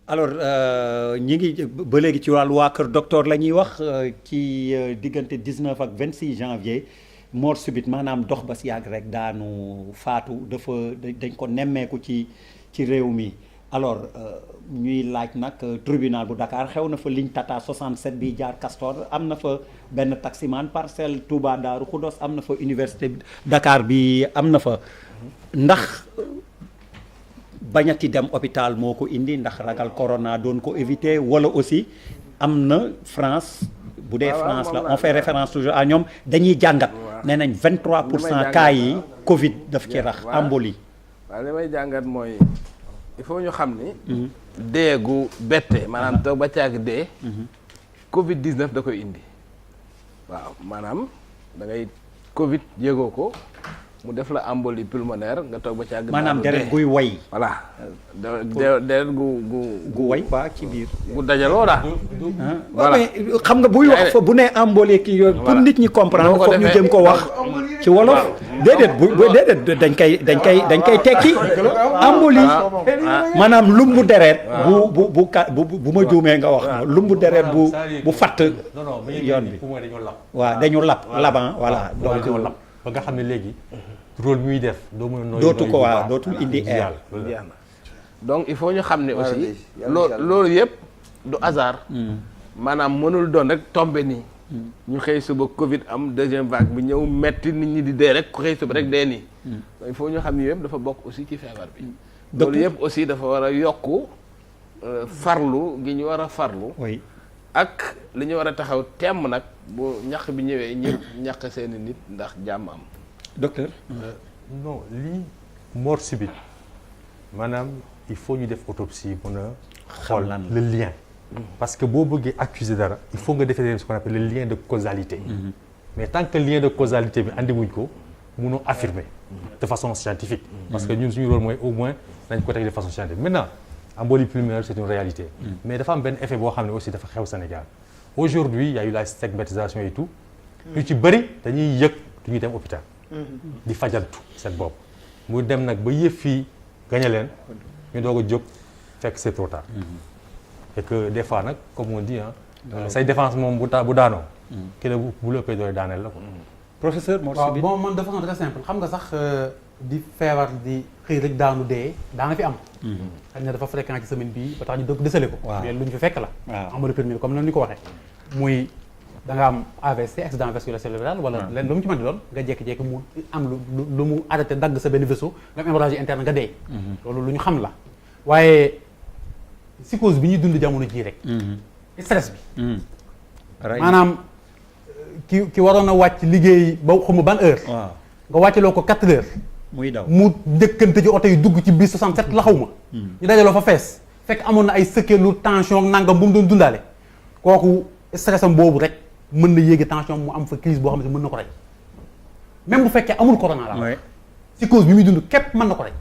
alors ñi ngi ba léegi ci wàllu waa kër docteur la ñuy wax ci diggante 19 ak 26 janvier mort subite maanaam dox ba si yàgg rek daanu faatu dafa dañ ko nemmeeku ci réew mi alors ñuy laaj nag tribunal bu Dakar xew na fa ligne Tata 67 bi jaar Castor am na fa benn taximan Parcelles Touba Darou Khoudoss am na fa université Dakar bi am na fa ndax bañati dem hôpital moo ko indi ndax ragal corona doon ko éviter wala aussi am na France bu dee France la on fait référence toujours à ñoom dañuy jàngat nee nañ 23% cas yi Covid daf ci rax embolie. waaw li may jàngat mooy il faut ñu xam ni. dee gu bette maanaam toog ba caag dee. Covid 19 da koy indi. waaw maanaam da ngay Covid yëgoo ko. mu def la embolie pulmonaire nga toog ba ci àgg. maanaam deret guy way. voilà deret gu way waa ci biir. gu dajaloo daal. voilà xam nga buy wax fa bu nee embolie kii yooyu. pour nit ñi comprendre foog ñu jëm ko wax ci wolof. déedéet déedéet dañ koy tekki. embolie maanaam lumbu deret. bu ma juumee nga wax lumbu deret bu fatt yoon bi. waaw dañu laban voilà donc. ba nga xam ne léegi rôle bi muy def doo mën a nooy dootu ko waa dootul indi air donc il faut ñu xam ne aussi loolu yëpp du hasard maanaam mënul doon rek tombé nii ñu xëy suba Covid am deuxième vague bi ñëw metti nit ñi di dee rek ku xëy suba rek dee nii il faut ñu xam ne yëpp dafa bokk aussi ci feebar bi loolu yëpp aussi dafa war a yokku farlu gi ñu war a farlu ak li ñu war a taxaw temm nag bu ñax bi ñëwee ñëpp ñax seeni nit ndax jàmm am. docteur. non lii mort subite maanaam il faut ñu def autopsie mën a xool le lien. parce que boo bëggee accuser dara il faut nga defee ce qu'on appelle le lien de causalité. mais tant que lien de causalité bi andi wuñ ko mënoo affirmer de façon scientifique. parce que ñun suñu rôle mooy au moins nañ ko teg de façon scientifique maintenant. embolie pulmonaire c'est une réalité. mais dafa am benn effet boo xam ne aussi dafa xew Sénégal. aujourd'hui il y a eu la stigmatisation et tout. ñu ci bëri dañuy yëg du ñu dem hôpital. di fajantu seen bopp. mu dem nag ba yëf fii gañe leen ñu doog a jóg fekk c'est trop tard. et que des fois nag comme on dit say défense moom bu daanoo. ki la bu la ëppee doole daaneel la ko. professeur Mor Sibi bon man de façon très simple xam nga sax di feebar di xëy rek daanu dee daana fi am. xëy na dafa fréquent ci semaine bii ba tax ñu doog décelé ko. mais lu ñu fi fekk la. embolie pulmonaire comme ni ko waxee. muy da nga am AVC accident vasculaire cérébral wala leen lu mu ci mën di doon nga jékki-jékki mu am lu mu arrêté dagg sa benn vaisseau nga am hémorragie interne nga dee. loolu lu ñu xam la waaye psychose bi ñuy dund jamono jii rek. stress bi. maanaam ki waroon a wàcc liggéey ba xamu ban heure. nga wàcceloo ko 4 heures. muy daw mu njëkkante ci oto yi dugg ci biir 67 la xaw ma. ñu dajaloo fa fees fekk amoon na ay sëkkeelu tension nangam bu mu doon dundaale kooku stressam boobu rek mën na yéegi tension mu am fa crise boo xam ne mën na ko rey même bu fekkee amul corona la. psychose bi muy dund képp mën na ko rey.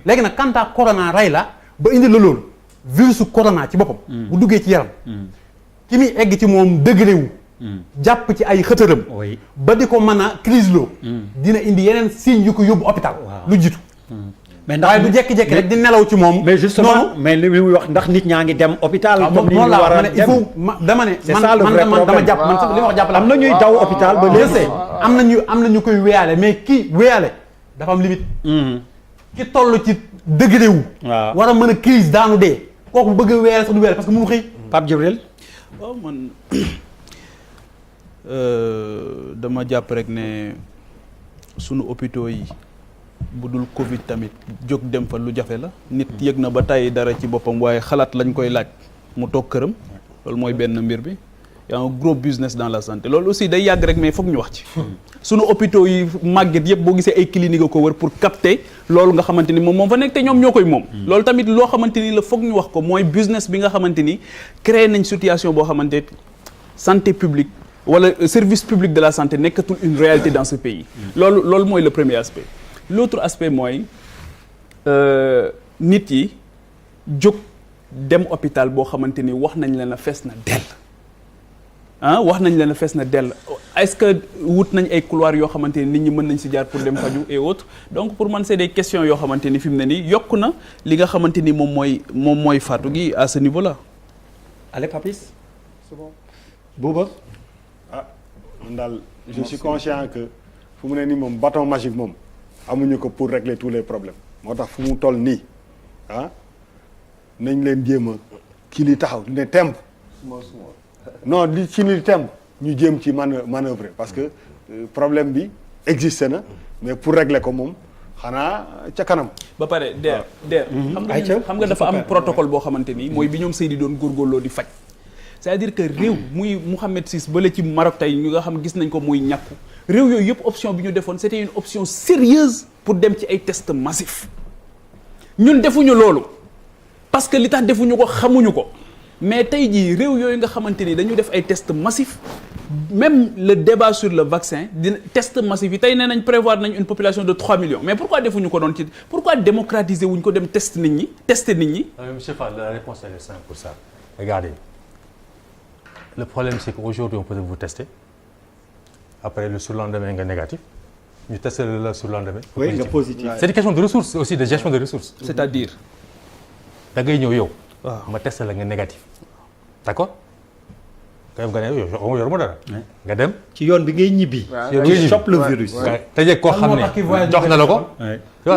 léegi nag quant à corona rey la ba indi la loolu virusu corona ci boppam. bu duggee ci yaram. ki muy egg ci moom degré wu. jàpp ci ay xëtëram. ba di ko mën a crise loo. dina indi yeneen signes yu ko yóbbu hôpital. lu jiitu. mais ndax waaye du jékki-jékki rek di nelaw ci moom. mais justement mais li muy wax ndax nit ñaa ngi dem hôpital. comme ni ñu war a dem il faut dama ne man dama jàpp man sax li ma wax jàpp la am na ñuy daw hôpital ba léegi. am na ñu koy wéyaale mais kii wéyaale dafa am limite. ki toll ci degré wu. waaw war a mën a crise daanu dee. kooku bëgg a wéyaale sax du wéyaale parce que mënu xëy. Pape Djibril. waaw man dama jàpp rek ne sunu hôpitaux yi bu dul Covid tamit jóg dem fa lu jafe la. nit yëg na ba tàyyi dara ci boppam waaye xalaat lañ koy laaj mu toog këram loolu mooy benn mbir bi. y a un gros business dans la santé loolu aussi day yàgg rek mais foog ñu wax ci. sunu hôpitaux yi màgget yëpp boo gisee ay clinique a ko wër pour capter loolu nga xamante ni moom fa nekk te ñoom ñoo koy moom. loolu tamit loo xamante ni la foog ñu wax ko mooy business bi nga xamante ni créé nañ situation boo xamante santé publique wala service public de la santé nekkatul une réalité dans ce pays. loolu mooy le premier aspect. l'autre aspect mooy nit yi jóg dem hôpital boo xamante ni wax nañ leen a fees na dell. wax nañ leen a fees na dell est-ce que wut nañ ay couloir yoo xamante ni nit ñi mën nañ si jaar pour dem faju et autres donc pour man c'est des questions yoo xamante ni fi mu ne nii yokk na li nga xamante ni moom mooy faatu gi à ce niveau là. allez Papis c'est bon Bouba. man daal je suis conscient que fu mu ne nii moom bâton magique moom amuñu ko pour régler tous les problèmes moo tax fu mu toll nii nañ leen jéem a kii li taxaw ne temb non li ci li temb ñu jéem ci manœuvrer parce que problème bi existé na mais pour régler ko moom xanaa ca kanam. ba pare der xam nga dafa am protocole boo xamante ni mooy bi ñoom Seydi doon góorgóorloo di faj c'est-à-dire que réew muy Mohamed VI bale ci Maroc tey ñu nga xam gis nañ ko muy ñàkku réew yooyu yëpp option bi ñu defoon c'était une option sérieuse pour dem ci ay tests massifs ñun defuñu loolu parce que li tax defuñu ko xamuñu ko mais tey jii réew yooyu nga xamante ni dañu def ay tests massifs même le débat sur le vaccin dina test massif yi tey nee nañ prévoir nañ une population de 3 millions mais pourquoi defuñu ko doon ci pourquoi démocratiser wuñ ko dem tester nit ñi. Monsieur Fall, la réponse elle est simple pour ça. Regardez, le problème c'est qu'aujourd'hui on peut vous tester après le surlendemain nga négatif ñu tester le surlendemain. oui nga positif. C'est une question de ressources aussi de gestion de ressources. c'est-à-dire. da ngay ñëw yow. waaw ma testé la nga négatif. d'accord. nga ne yow yoruma dara. nga dem. ci yoon bi ngay ñibbi. ci chope le virus. tëjee koo xam ne jox na la ko.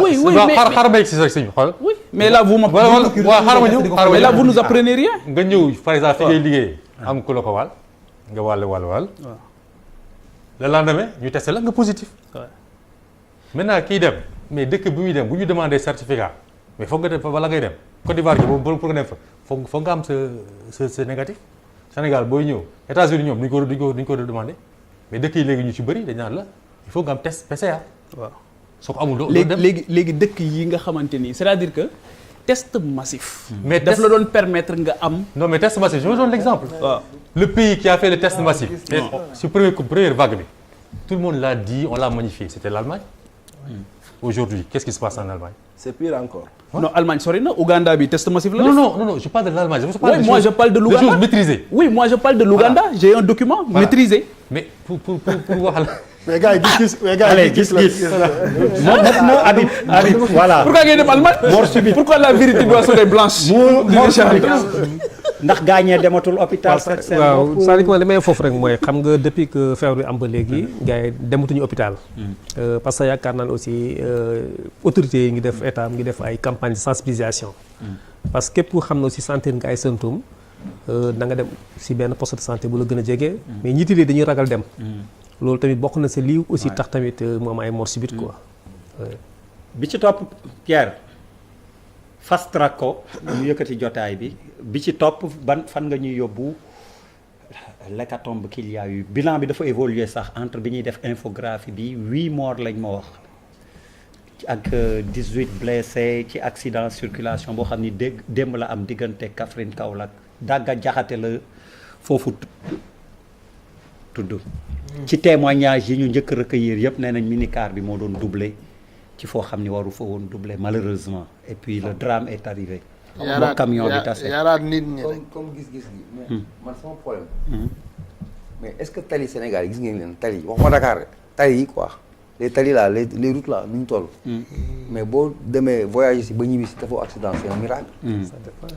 oui mais xaaral ma yegg si rek sëñ bi xool. oui mais là vous ma. waaw xaaral ma ñëw. mais là vous nous apprenez rien. nga ñëw par exemple fi ngay liggéey. am ku la ko wàll. nga wàll. le lendemain ñu testé la nga positif. maintenant kiy dem mais dëkk bi muy dem bu ñu demandé certificat mais foog nga dem fa bala ngay dem Côte d'Ivoire gi boobu pour nga dem fa foog nga am sa négatif. Sénégal booy ñëw États-Unis ñoom duñ ko demandé mais dëkk yi léegi ñu ci bëri dañ naan la il faut nga am test PCR. waaw soo ko amul doo dem léegi dëkk yi nga xamante ni c'est-à-dire que test massif. mais daf la doon permettre nga am. non mais test massif je vous donne l'exemple. waaw le pays qui a fait le test massif. sur première vague bi tout le monde l'a dit on l'a magnifié c'était l'Allemagne. Aujourd'hui qu'est-ce qui se passe en Allemagne. C'est pire encore. Non, Allemagne sori na Ouganda bi test massif la. Non, je parle de l'Allemagne. Je parle de l'Ouganda. Des choses maîtrisées. Oui, moi je parle de l'Ouganda. Voilà. J'ai un document maîtrisé. Mais pour voir. mais gars yi gis. Habib voilà. Pourquoi ngeen dem Allemagne. mort subite. Pourquoi la vérité doit sonner blanche. mort subite. ndax gaañee dematul hôpital. waaw c'est-à-dire li may foofu rek mooy xam nga depuis que feebar bi am ba léegi. gars yi dematuñu hôpital. parce que yaakaar naa ne aussi autorités yi ngi def état ngi def ay campagne de sensibilisation. parce que képp ku xam ne aussi sentir nga ay symptômes da nga dem si benn poste de santé bu la gën a jege. mais ñitti lii dañuy ragal dem. loolu tamit bokk na si lii aussi tax tamit mu am ay mort subite quoi. bi ci topp Pierre. fast track ko ñu yëkkati jotaay bi ci topp fan nga ñuy yóbbu l'hécatombe qu'il y a eu bilan bi dafa évoluer sax entre bi ñuy def infographie bi 8 morts lañ ma wax ak 18 blessés ci accident circulation boo xam ni démb la am diggante Kaffrine Kaolack dagga jaxate la foofu tudd ci témoignage yi ñu njëkk recueillir yëpp nee nañ minicar bi moo doon doublé ci foo xam ni waru fa woon doublé malheureusement et puis le drame est arrivé. moo camion bi tase yaaraat nit ñi rek comme gis-gis gi mais man sama problème mais est-ce que tali Sénégal yi gis ngeen leen tali yi waxuma Dakar rek tali yi quoi les tali là les routes là nu ñu toll mais boo demee voyager si ba ñibbi si dafoo accident c'est un miracle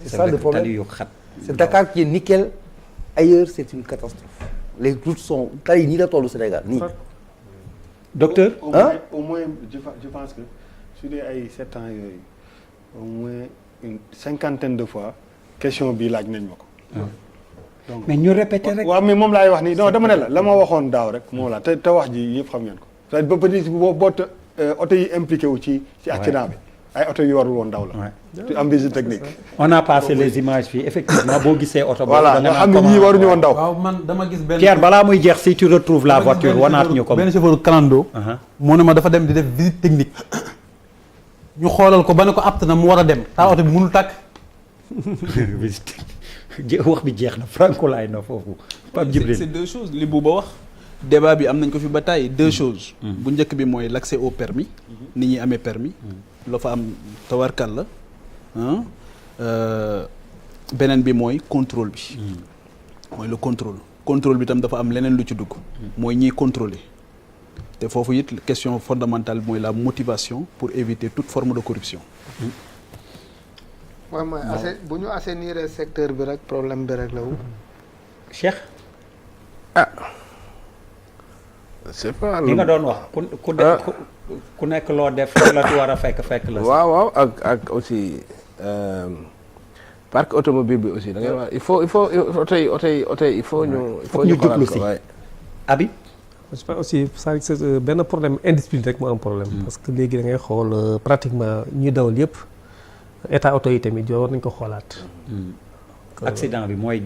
c'est ça le problème tali yu xat c'est Dakar qui est nickel ailleurs c'est une catastrophe les routes sont tali yi nii la tollu Sénégal nii docteur au moins je pense que su dee ay 7 ans yooyu au moins une 50aine de fois question bi laaj nañ ma ko. donc mais ñu répété rek. waaw mais moom laay wax nii non dama ne la ma waxoon daaw rek moom la te wax ji yëpp xam ngeen ko. c'est-à-dire ba peut-être boo oto yi impliqué wu ci accident bi ay oto yu warul woon daw la. tu am visite technique. on a passé les images fii effectivement boo gisee oto. voilà nga xam ne ñii waruñu woon daw. waaw man dama gis benn. Pierre balaa muy jeex si tu retrouves la voiture wanaat ñu ko. benn chauffeur Kalando. moo ne ma dafa dem di def visite technique. ñu xoolal ko ba ne ko apte na mu war a dem. taa oto bi mënul tàkk. wax bi jeex na Franco laay na foofu. Pape Djibril c'est deux choses li Bouba wax. débat bi am nañ ko fi ba tàyyi deux choses. bu njëkk bi mooy l'accès au permis. nit ñi amee permis. loo fa am tawarkal la beneen bi mooy contrôle bi. mooy le contrôle contrôle bi tam dafa am leneen lu ci dugg mooy ñiy contrôler te foofu it question fondamentale mooy la motivation pour éviter toute forme de corruption. mooy bu ñu assainir secteur bi rek problème bi rek la wu. Cheikh. c'est pas li nga doon wax ku nekk loo def la ci war a fekk la. waaw ak aussi parc automobile bi aussi da ngay wax il faut oto yi il faut ñu. jublu si Habib. je pense aussi c'est benn problème indiscipline rek moo am problème. parce que léegi da ngay xool pratiquement ñuy dawal yëpp état oto yi tamit war nañ ko xoolaat. accident bi mooy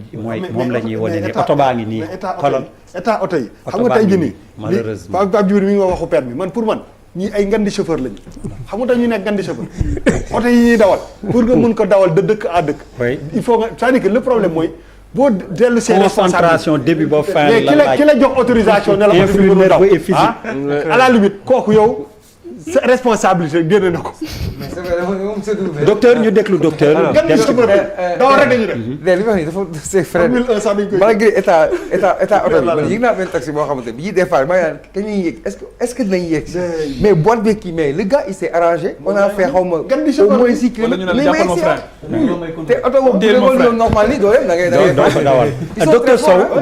moom la ñuy wane ni oto baa ngi nii. xoolal état oto yi. xam nga tey jii nii malheureusement Pape Djibril mi ngi waxu permis man pour man ñii ay ngandi chauffeur lañu. xam nga tax ñu nekk ngandi chauffeur oto yi ñuy dawal pour nga mun ko dawal de dëkk à dëkk. il faut nga c'est-à-dire que le problème mooy. boo dellu seen concentration début ba fin mais ki la jox autorisation ne la oto bi mën a daw à la limite kooku yow sa responsabilité génne na ko. mais c'est vrai moom c'est tout. docteur ñu déglu docteur. dem ci daw rek dañu dem. li wax nii dafa c'est vrai. bala ngay état oto bi man yëg naa benn taxi boo xamante bii des fois maa ngi naan kañ la ñuy yëg est-ce que dinañ yëg mais boîte bi kii mais le gars il s'est arrangé. on a fait xaw ma au moins 6 kilomètres. te oto boobu bu demoon yoon normal nii doo yem da ngay doo ko dawal.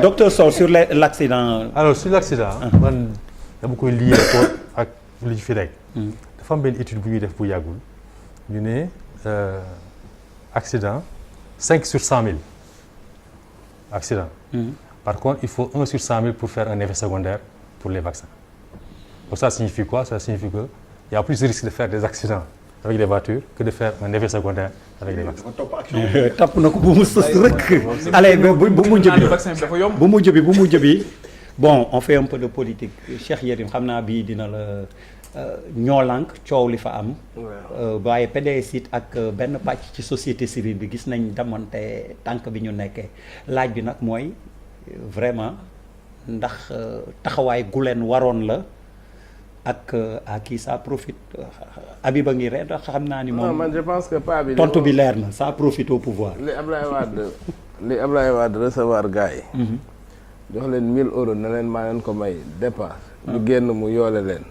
docteur Sow sur l'accident. alors sur l'accident man dama koy lié ko ak li ñu fi rek. dafa am benn étude bu ñuy def bu yàggul ñu ne accident 5 sur 100 000 accident. Par contre il faut 1 sur 100 000 pour faire un effet secondaire pour les vaccins. Donc ça signifie quoi? Ça signifie que il y a plus de risque de faire des accidents avec les voitures que de faire un effet secondaire avec les vaccins. topp na ko bu mu sës rek. allez bu mujj bi bon on fait un peu de politique Cheikh Yérim xam naa bii dina la ñoo lànk coow li fa am. waaye PDS it ak benn pàcc ci société civile bi gis nañ damante tànk bi ñu nekkee laaj bi nag mooy vraiment ndax taxawaay gu leen waroon la ak à qui ça profite Habib a ngi ree ndax xam naa ni moom. man je pense que pas bi tontu bi leer na ça profite au pouvoir. li Ablaye Wade recevoir gars yi. jox leen 1000 euros na leen maa leen ko may dépense. ñu génn mu yoole leen.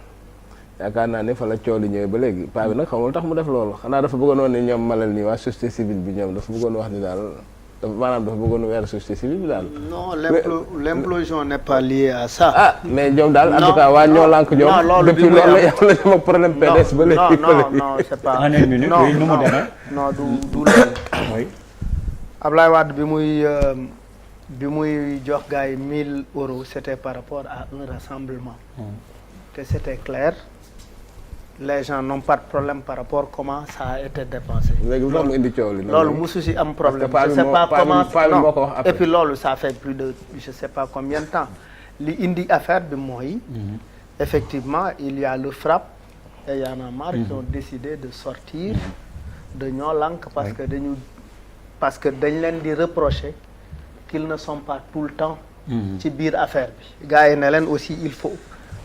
yaakaar naa ne fa la coow li ñëwee ba léegi paa bi nag xamul tax mu def loolu xanaa dafa bëggoon wax ni ñoom malal nii waa société civile bi ñoom dafa bëggoon wax ni daal maanaam dafa bëggoon weer société civile bi daal. non l'implosion n'est pas liée à ça. mais ñoom daal en tout cas waa ñoo lànk ñoom. non loolu depuis loolu la yàlla ñoom ak problème PDS ba léegi. non c'est pas. en une minute oui nu mu demee. non du loolu. oui. Ablaye Wade bi muy jox gars yi 1000 euros c'était par rapport à un rassemblement. te c'était clair. les gens n'ont pas de problème par rapport comment ça a été dépensé. léegi lu indi coow li. loolu mosu si am problème. je sais pas comment non et puis loolu ça fait plus de je sais pas combien de temps li indi affaire bi mooy. effectivement il y a le FRAPP et Y en a marre qui ont décidé de sortir de Ñoo Lank parce que dañ leen di reprocher qu'ils ne sont pas tout le temps. ci biir affaire bi. gars yi ne leen aussi il faut.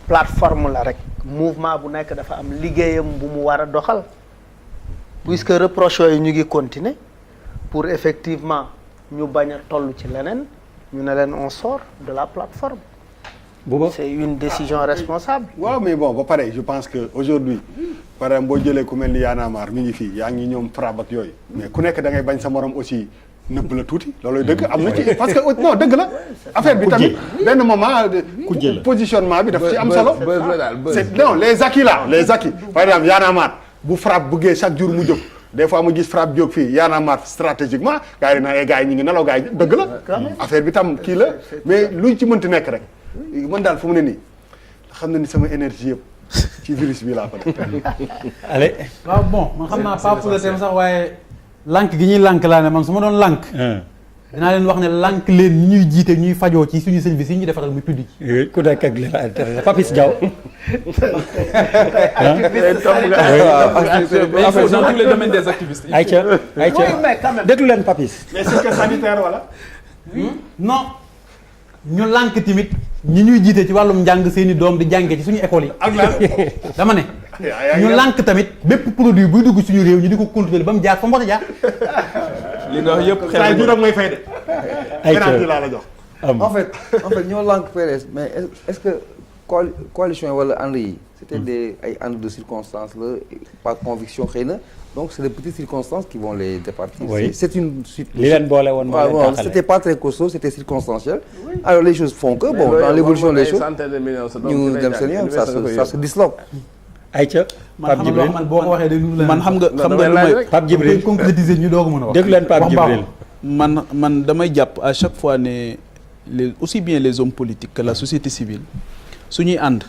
plateforme la rek mouvement bu nekk dafa am liggéeyam bu mu war a doxal puisque reproche yooyu ñu ngi continuer pour effectivement ñu bañ a toll ci leneen ñu ne leen on sort de la plateforme. c'est une décision responsable. waaw mais bon ba pare je pense que aujourd'hui par exemple boo jëlee ku mel ni Y'en a marre mi ngi fii yaa ngi ñoom FRAPP ak yooyu mais ku nekk da ngay bañ sa morom aussi. nëbb la tuuti loolu dëgg am na ci parce que non dëgg la affaire bi tamit benn moment positionnement bi daf ci am solo c'est non les acquis là les acquis par exemple Y'en a marre bu FRAPP bëggee chaque jour mu jóg des fois mu gis FRAPP jóg fii Y'en a marre stratégiquement gars yi naan gars yi ñu ngi nelaw gars yi dëgg la affaire bi tam kii la mais luñ ci mënti nekk rek man daal fu mu ne nii xam na ni sama énergie yëpp ci virus bi laa ko def allez waaw bon man xam naa pas pour le thème sax waaye lànk gi ñuy lànk laa ne man su ma doon lànk. dinaa leen wax ne lànk leen ñi ñuy jiite ñuy fajoo ci suñu service yi ñu defaral muy public. ku nekk ak li la intéressé Papis Diaw. il faut dans tous les domaines des activistes. ayca déglu leen Papis. mais c'est que sanitaire wala. non ñu lànk tamit ñi ñuy jiite ci wàllum njàng seeni doom di jàngee ci suñu école yi. ak lan dama ne. ñu lànk tamit bépp produit buy dugg suñu réew ñu di ko contrôler ba mu jaar fa mu war a jaar. li nga wax yëpp xel juróom ngay fay de. ayca laa la jox. en fait ñoo lànk PDS mais est-ce que coalition yi wala ànd yi c'était des ay ànd de circonstances la par conviction xëy na donc c'est des petites circonstances qui vont les départir. Oui. C'est une suite. li leen boole woon moo leen taxale. C'était pas très costaud, c'était circonstanciel. Alors les choses font que bon dans l'évolution des choses ñu dem seen yoon ça se disloque. Aïcha Pape Djibril man boo ko waxee de man xam nga lu may Pape Djibril concrétiser ñu doog a mën a wax. dégg leen Pape Djibril. man damay jàpp à chaque fois ne aussi bien les hommes politiques que la société civile su ñuy ànd.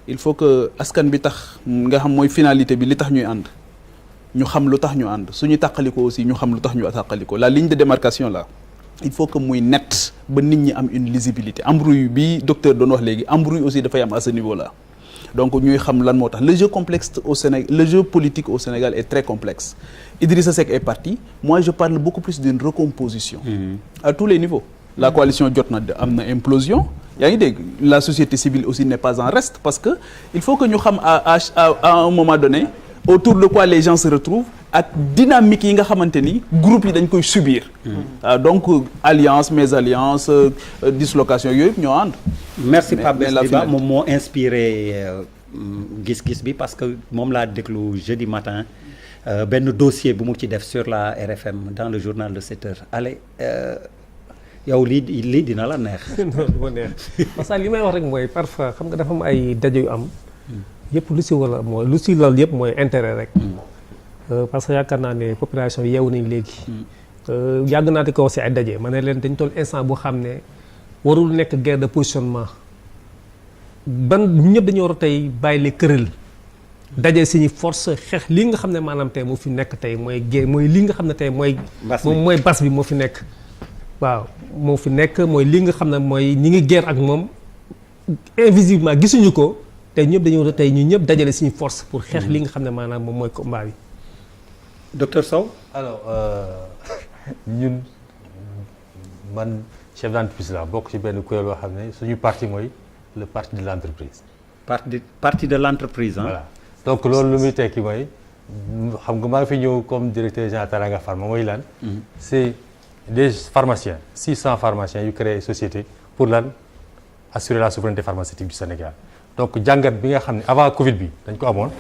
il faut que askan bi tax nga xam mooy finalité bi li tax ñuy ànd. ñu xam lu tax ñu ànd suñu tàqaliko aussi ñu xam lu tax ñu tàqaliko la ligne de démarcation là il faut que muy net ba nit ñi am une lisibilité embrouille bi docteur doon wax léegi embrouille aussi dafay am à ce niveau là donc ñuy xam lan moo tax le jeu complexe au Sénégal le jeu politique au Sénégal est très complexe Idrissa Seck est parti moi je parle beaucoup plus d'une recomposition à tous les niveaux la coalition jot na am na implosion yaa ngi dégg la société civile aussi n'est pas en reste parce que il faut que ñu xam à un moment donné autour de quoi les gens se retrouvent ak dynamique yi nga xamante ni groupe yi dañ koy subir. Donc alliance mésalliance dislocation yooyu yëpp ñoo ànd. merci Pape Bessiba moom moo inspiré gis-gis bi parce que moom laa déglu jeudi matin benn dossier bu mu ci def sur la RFM dans le journal de 7 heures allez yow lii dina la neex. non du ma neex parce que li may wax rek mooy parfois xam nga dafa am ay daje yu am. yëpp lu si wala mooy lu si loolu yëpp mooy intérêt rek. parce que yaakaar naa ne population yeewu nañ léegi. yàgg naa di ko wax si ay daje ma ne leen dañ toll instant boo xam ne warul nekk guerre de positionnement ban ñëpp dañoo war a tey bàyyi les querelles daje suñu force xeex lii nga xam ne maanaam tey moo fi nekk tey mooy mooy lii nga xam ne tey mooy. moom mooy bas bi moo fi nekk. waaw moo fi nekk mooy lii nga xam ne mooy ñi ngi guerre ak moom invisiblement gisuñu ko. tey ñëpp dañoo war a tey ñu ñëpp dajale suñu force pour xeex li nga xam ne maanaam moom mooy combat bi. docteur Sow. alors ñun man chef d'entreprise la bokk ci benn kuréel boo xam ne suñu parti mooy le parti de l'entreprise. parti de l'entreprise ah. voilà donc loolu lu muy tekki mooy xam nga maa ngi fi ñëw comme directeur général Teranga Pharma mooy lan. c'est des pharmaciens 600 pharmaciens yu créé société pour lan assurer la souveraineté pharmaceutique du Sénégal. donc jàngat bi nga xam ne avant Covid bi dañ ko amoon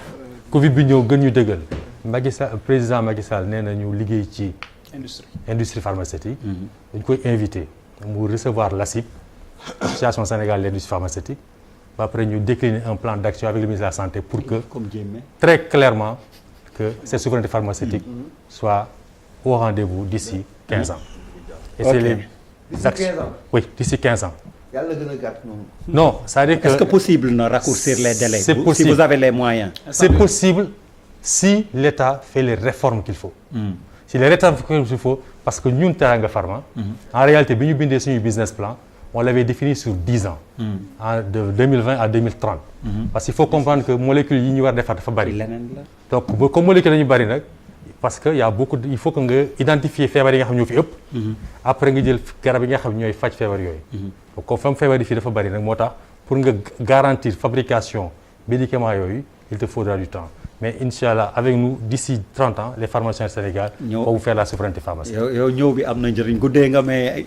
Covid bi ñëw gën ñu dëggal Macky Sall président Macky Sall nee na ñu liggéey ci industrie pharmaceutique. dañ koy invité mu recevoir l'ASIP Association sénégalaise de l'industrie pharmaceutique ba après ñu décliner un plan d'action avec le ministre de la santé pour que très clairement que cette souveraineté pharmaceutique soit au rendez-vous d'ici 15 ans. Et c'est les actions. Oui, d'ici 15 ans. yàlla gën a gàtt noonu. non c'est-à-dire que est-ce que possible na raccourcir les délais. c'est possible si vous avez les moyens. c'est possible si l'État fait les réformes qu'il faut. si les réformes qu'il faut parce que ñun Teranga Pharma. en réalité bi ñu bindee suñu business plan on l'avait défini sur 10 ans. de 2020 à 2030. parce qu'il faut comprendre que molécules yi ñu war a defar dafa bari. donc comme molécules yi ñu bari nag. parce que y a beaucoup il faut que nga identifier feebar yi nga xam ñoo fi ëpp. après nga jël garab yi nga xam ñooy faj feebar yooyu. donc comme fam feebar yi fii dafa bari nag moo tax pour nga garantir fabrication médicaments yooyu il te faudra du temps mais inchallah avec nous d'ici 30 ans les pharmaciens du Sénégal. vont vous faire la souveraineté pharmaceutique. yow ñëw bi am na njëriñ guddee nga mais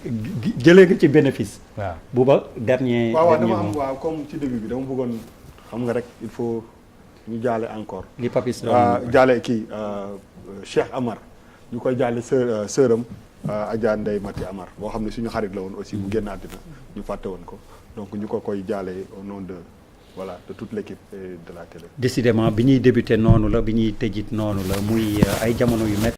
jëlee nga ci bénéfice. waaw Bouba dernier. waaw dama am waaw comme ci début bi dama bëggoon xam nga rek il faut ñu jaale encore. li Papis jaale kii. Cheikh Amar ñu koy jaale sëram Adja Ndeye Mati Amar boo xam ne suñu xarit la woon aussi mu génn àddina ñu fàtte woon ko donc ñu ko koy jaale au nom de voilà de toute l'équipe de la télé. décidément bi ñuy débuté noonu la bi ñuy tëjit noonu la muy ay jamono yu métti